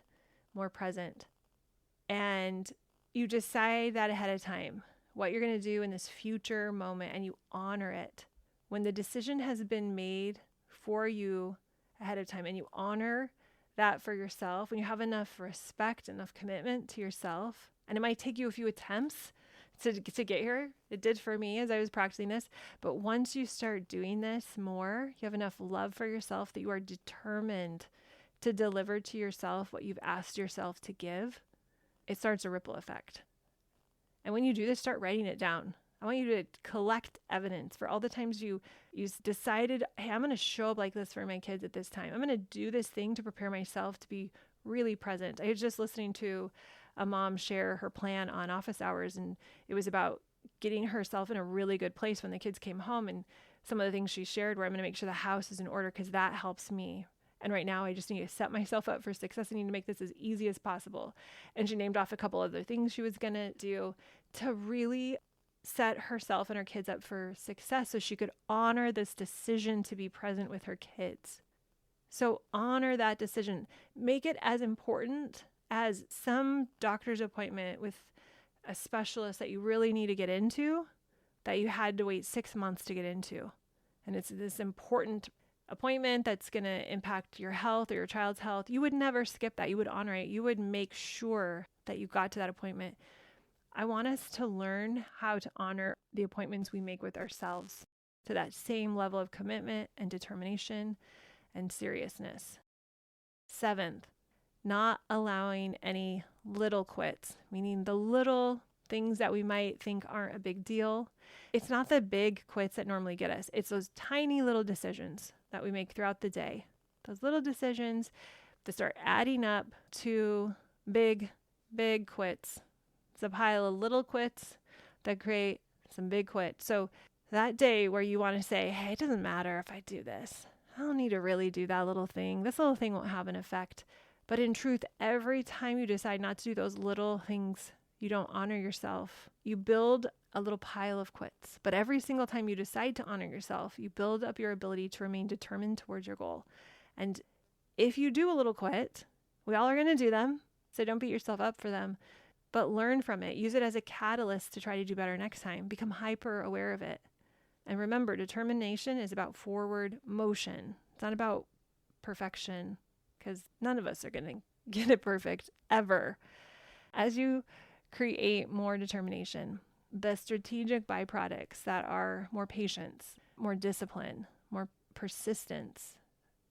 more present. And you decide that ahead of time, what you're going to do in this future moment, and you honor it. When the decision has been made for you ahead of time and you honor that for yourself, when you have enough respect, enough commitment to yourself, and it might take you a few attempts to get here. It did for me as I was practicing this. But once you start doing this more, you have enough love for yourself that you are determined to deliver to yourself what you've asked yourself to give. It starts a ripple effect. And when you do this, start writing it down. I want you to collect evidence for all the times you decided, hey, I'm going to show up like this for my kids at this time. I'm going to do this thing to prepare myself to be really present. I was just listening to a mom share her plan on office hours, and it was about getting herself in a really good place when the kids came home. And some of the things she shared were, I'm going to make sure the house is in order because that helps me. And right now I just need to set myself up for success. I need to make this as easy as possible. And she named off a couple other things she was going to do to really set herself and her kids up for success so she could honor this decision to be present with her kids. So honor that decision. Make it as important as some doctor's appointment with a specialist that you really need to get into that you had to wait 6 months to get into. And it's this important appointment that's going to impact your health or your child's health. You would never skip that. You would honor it. You would make sure that you got to that appointment. I want us to learn how to honor the appointments we make with ourselves to that same level of commitment and determination and seriousness. 7th, not allowing any little quits, meaning the little things that we might think aren't a big deal. It's not the big quits that normally get us. It's those tiny little decisions that we make throughout the day. Those little decisions that start adding up to big quits. It's a pile of little quits that create some big quits. So that day where you want to say, hey, it doesn't matter if I do this. I don't need to really do that little thing. This little thing won't have an effect. But in truth, every time you decide not to do those little things, you don't honor yourself. You build a little pile of quits. But every single time you decide to honor yourself, you build up your ability to remain determined towards your goal. And if you do a little quit, we all are going to do them. So don't beat yourself up for them. But learn from it. Use it as a catalyst to try to do better next time. Become hyper aware of it. And remember, determination is about forward motion. It's not about perfection, because none of us are going to get it perfect ever. As you create more determination, the strategic byproducts that are more patience, more discipline, more persistence,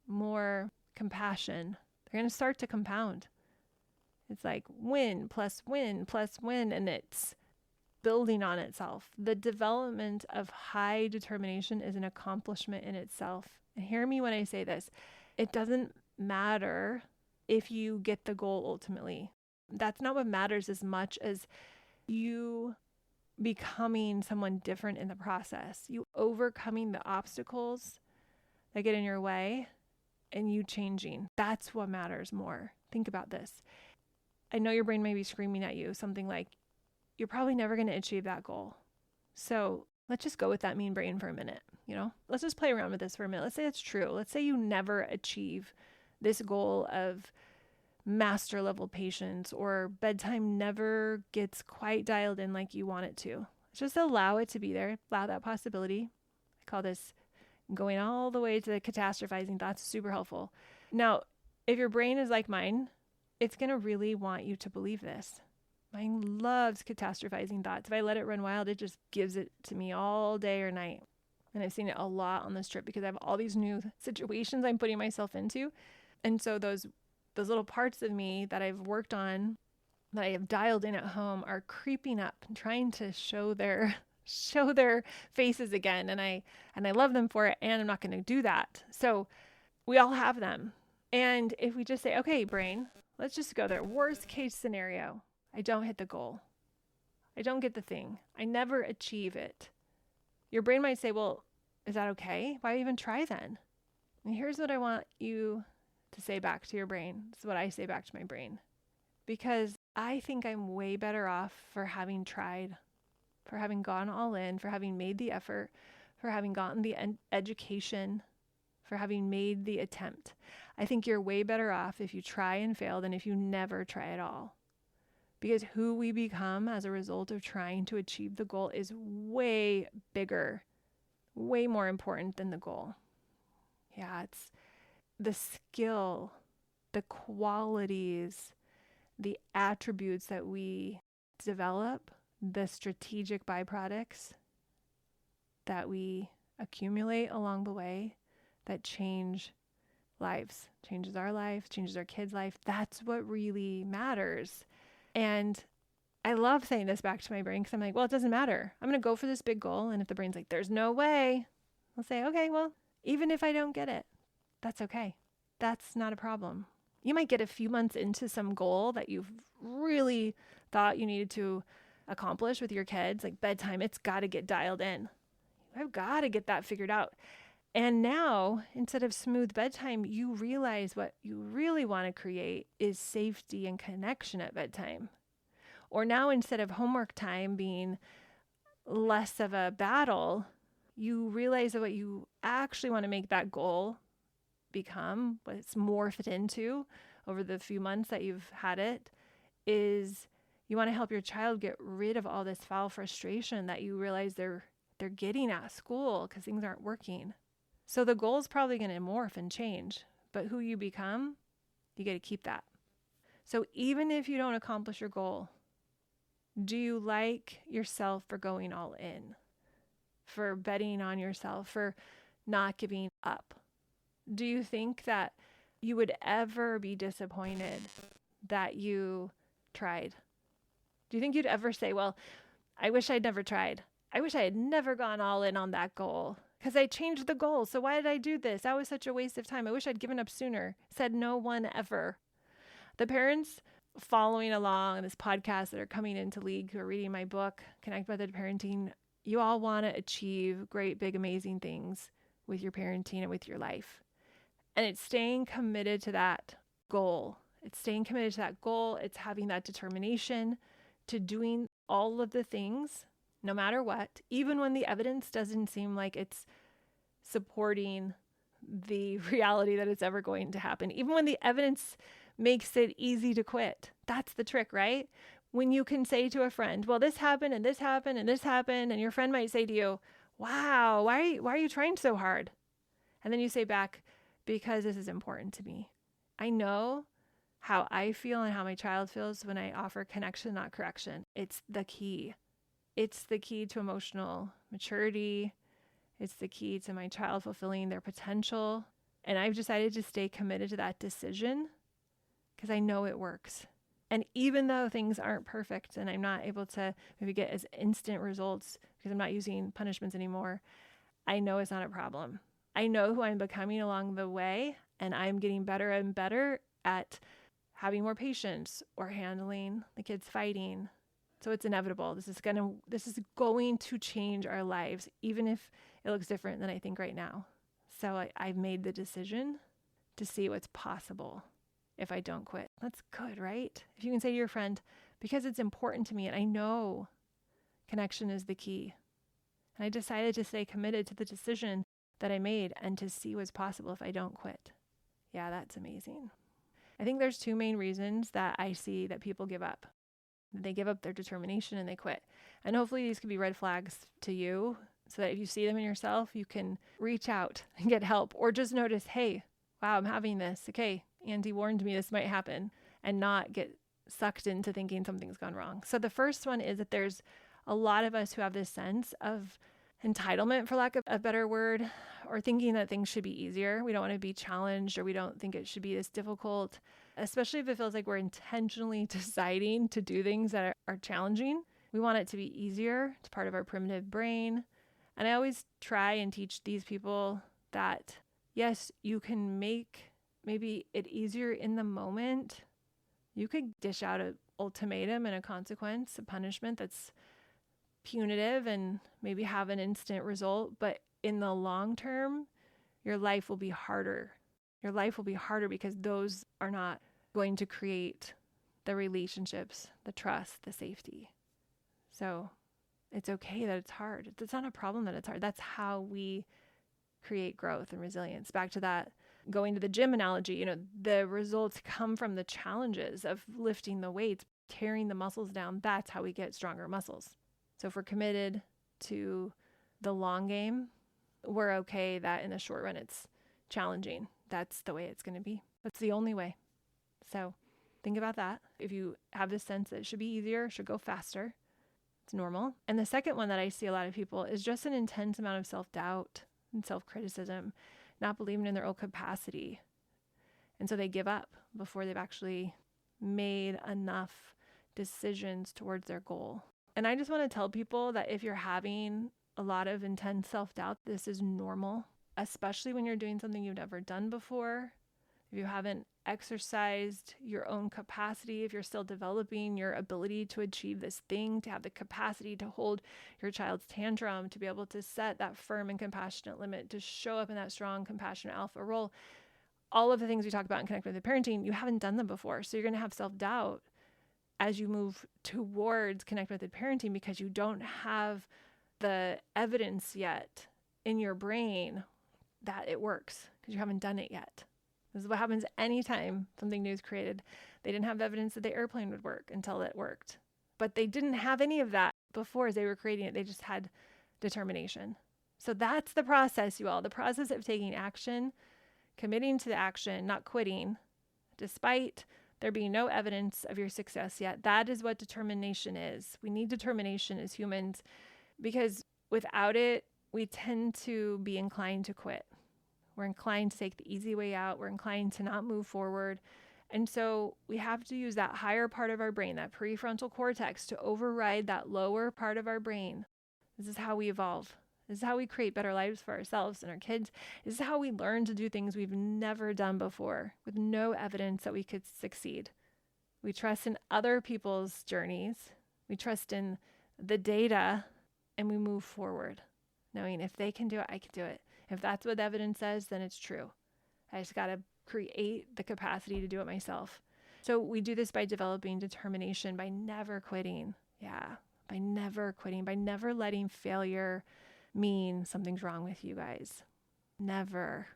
more compassion, they're going to start to compound. It's like win plus win plus win, and it's building on itself. The development of high determination is an accomplishment in itself. And hear me when I say this. It doesn't matter if you get the goal ultimately. That's not what matters as much as you becoming someone different in the process. You overcoming the obstacles that get in your way and you changing. That's what matters more. Think about this. I know your brain may be screaming at you something like, you're probably never going to achieve that goal. So let's just go with that mean brain for a minute. Let's just play around with this for a minute. Let's say it's true. Let's say you never achieve this goal of master level patience, or bedtime never gets quite dialed in like you want it to. Just allow it to be there. Allow that possibility. I call this going all the way to the catastrophizing thoughts. Super helpful. Now, if your brain is like mine, it's going to really want you to believe this. Mine loves catastrophizing thoughts. If I let it run wild, it just gives it to me all day or night. And I've seen it a lot on this trip because I have all these new situations I'm putting myself into. And so those little parts of me that I've worked on, that I have dialed in at home, are creeping up and trying to show their faces again. And I love them for it, and I'm not going to do that. So we all have them. And if we just say, okay, brain, let's just go there. Worst case scenario, I don't hit the goal. I don't get the thing. I never achieve it. Your brain might say, well, is that okay? Why even try then? And here's what I want you to say back to your brain. This is what I say back to my brain. Because I think I'm way better off for having tried, for having gone all in, for having made the effort, for having gotten the education, for having made the attempt. I think you're way better off if you try and fail than if you never try at all. because who we become as a result of trying to achieve the goal is way bigger, way more important than the goal. Yeah, it's the skill, the qualities, the attributes that we develop, the strategic byproducts that we accumulate along the way that change lives, changes our life, changes our kids' life. That's what really matters. And I love saying this back to my brain because I'm like, well, it doesn't matter. I'm going to go for this big goal. And if the brain's like, there's no way, I'll say, okay, well, even if I don't get it, that's okay. That's not a problem. You might get a few months into some goal that you've really thought you needed to accomplish with your kids, like bedtime. It's got to get dialed in. I've got to get that figured out. And now, instead of smooth bedtime, you realize what you really want to create is safety and connection at bedtime. Or now, instead of homework time being less of a battle, you realize that what you actually want to make that goal become, what it's morphed into over the few months that you've had it, is you want to help your child get rid of all this foul frustration that you realize they're getting at school because things aren't working. So the goal is probably going to morph and change, but who you become, you get to keep that. So even if you don't accomplish your goal, do you like yourself for going all in, for betting on yourself, for not giving up? Do you think that you would ever be disappointed that you tried? Do you think you'd ever say, well, I wish I'd never tried. I wish I had never gone all in on that goal because I changed the goal. So why did I do this? That was such a waste of time. I wish I'd given up sooner. Said no one ever. The parents following along this podcast that are coming into League, who are reading my book, Connect Method Parenting, you all want to achieve great, big, amazing things with your parenting and with your life. And it's staying committed to that goal. It's staying committed to that goal. It's having that determination to doing all of the things, no matter what, even when the evidence doesn't seem like it's supporting the reality that it's ever going to happen. Even when the evidence makes it easy to quit. That's the trick, right? When you can say to a friend, well, this happened and this happened and this happened, and your friend might say to you, wow, why are you trying so hard? And then you say back, because this is important to me. I know how I feel and how my child feels when I offer connection, not correction. It's the key. It's the key to emotional maturity. It's the key to my child fulfilling their potential. And I've decided to stay committed to that decision because I know it works. And even though things aren't perfect and I'm not able to maybe get as instant results because I'm not using punishments anymore, I know it's not a problem. I know who I'm becoming along the way, and I'm getting better and better at having more patience or handling the kids fighting. So it's inevitable. This is going to change our lives, even if it looks different than I think right now. So I've made the decision to see what's possible if I don't quit. That's good, right? If you can say to your friend, because it's important to me and I know connection is the key. And I decided to stay committed to the decision that I made and to see what's possible if I don't quit. Yeah, that's amazing. I think there's two main reasons that I see that people give up. They give up their determination and they quit. And hopefully these could be red flags to you so that if you see them in yourself, you can reach out and get help or just notice, hey, wow, I'm having this. Okay, Andy warned me this might happen, and not get sucked into thinking something's gone wrong. So the first one is that there's a lot of us who have this sense of entitlement, for lack of a better word, or thinking that things should be easier. We don't want to be challenged, or we don't think it should be this difficult, especially if it feels like we're intentionally deciding to do things that are challenging. We want it to be easier. It's part of our primitive brain. And I always try and teach these people that, yes, you can make maybe it easier in the moment. You could dish out an ultimatum and a consequence, a punishment that's punitive and maybe have an instant result, but in the long term, your life will be harder. Your life will be harder because those are not going to create the relationships, the trust, the safety. So it's okay that it's hard. It's not a problem that it's hard. That's how we create growth and resilience. Back to that going to the gym analogy, the results come from the challenges of lifting the weights. tearing the muscles down, that's how we get stronger muscles. So if we're committed to the long game, we're okay that in the short run it's challenging. That's the way it's going to be. That's the only way. So think about that. If you have this sense that it should be easier, should go faster, it's normal. And the second one that I see a lot of people is just an intense amount of self-doubt and self-criticism, not believing in their own capacity. And so they give up before they've actually made enough decisions towards their goal. And I just want to tell people that if you're having a lot of intense self-doubt, this is normal, especially when you're doing something you've never done before. If you haven't exercised your own capacity, if you're still developing your ability to achieve this thing, to have the capacity to hold your child's tantrum, to be able to set that firm and compassionate limit, to show up in that strong, compassionate alpha role, all of the things we talk about in Connect with the Parenting, you haven't done them before. So you're going to have self-doubt as you move towards Connect with the Parenting because you don't have the evidence yet in your brain that it works because you haven't done it yet. This is what happens anytime something new is created. They didn't have evidence that the airplane would work until it worked. But they didn't have any of that before as they were creating it. They just had determination. So that's the process, you all. The process of taking action, committing to the action, not quitting, despite there being no evidence of your success yet. That is what determination is. We need determination as humans because without it, we tend to be inclined to quit. We're inclined to take the easy way out. We're inclined to not move forward. And so we have to use that higher part of our brain, that prefrontal cortex, to override that lower part of our brain. This is how we evolve. This is how we create better lives for ourselves and our kids. This is how we learn to do things we've never done before with no evidence that we could succeed. We trust in other people's journeys. We trust in the data and we move forward, knowing if they can do it, I can do it. If that's what the evidence says, then it's true. I just got to create the capacity to do it myself. So we do this by developing determination, by never quitting. Yeah, by never quitting, by never letting failure mean something's wrong with you guys. Never.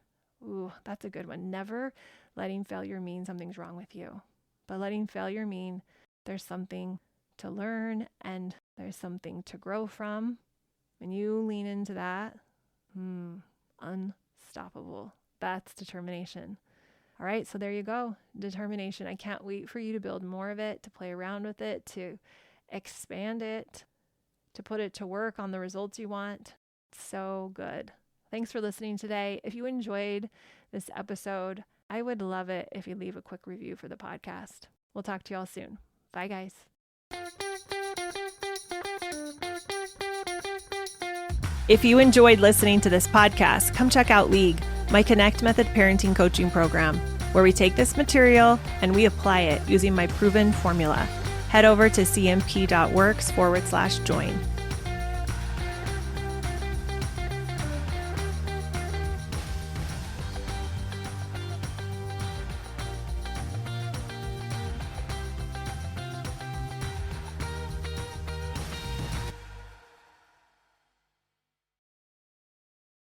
Ooh, that's a good one. Never letting failure mean something's wrong with you, but letting failure mean there's something to learn and there's something to grow from. When you lean into that, unstoppable. That's determination. All right, so there you go. Determination. I can't wait for you to build more of it, to play around with it, to expand it, to put it to work on the results you want. So good. Thanks for listening today. If you enjoyed this episode, I would love it if you leave a quick review for the podcast. We'll talk to you all soon. Bye, guys. If you enjoyed listening to this podcast, come check out League, my Connect Method parenting coaching program, where we take this material and we apply it using my proven formula. Head over to cmp.works/join.